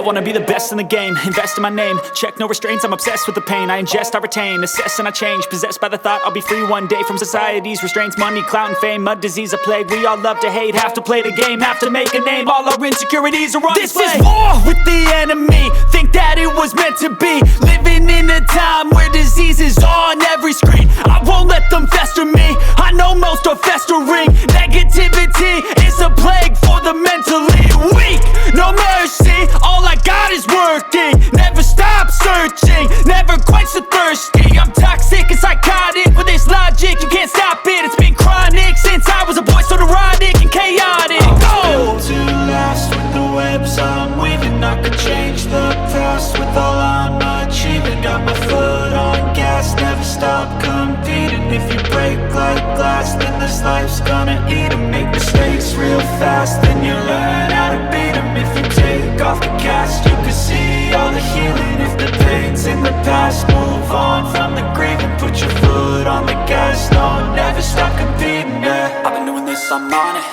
wanna be the best in the game, invest in my name, check no restraints, I'm obsessed with the pain. I ingest, I retain, assess and I change, possessed by the thought I'll be free one day from society's restraints. Money, clout and fame, mud, disease, a plague. We all love to hate, have to play the game, have to make a name. All our insecurities are on display. This is war with the enemy, think that it was meant to be. Living in a time where disease is on every screen. I won't let them fester me, I know most are festering. Negativity is a plague for the mentally weak. No mercy, all I got is working. Never stop searching, never quench the thirsty. I'm toxic and psychotic with this logic, you can't stop it. It's been chronic since I was a boy, so neurotic and chaotic. I'm built to last with the webs I'm weaving. I could change the past with all I'm achieving. Got my foot on gas, never stop competing. If you break like glass, then this life's gonna eat 'em. Make mistakes real fast, then you learn how to beat 'em. If you take off the cast, you can see all the healing. If the pain's in the past, move on from the grave and put your foot on the gas. No, never stop competing, yeah. I've been doing this, I'm on it.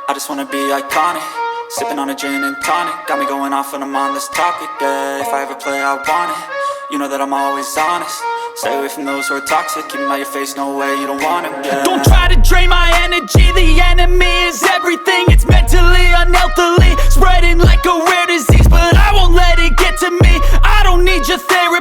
I just wanna be iconic. Sipping on a gin and tonic, got me going off when I'm on this topic, yeah. If I ever play, I want it. You know that I'm always honest. Stay away from those who are toxic. Keep 'em out your face, no way, you don't want it, yeah. Don't try to drain my energy. The enemy is everything. It's mentally, unhealthily, spreading like a rare disease. But I won't let it get to me. I don't need your therapy.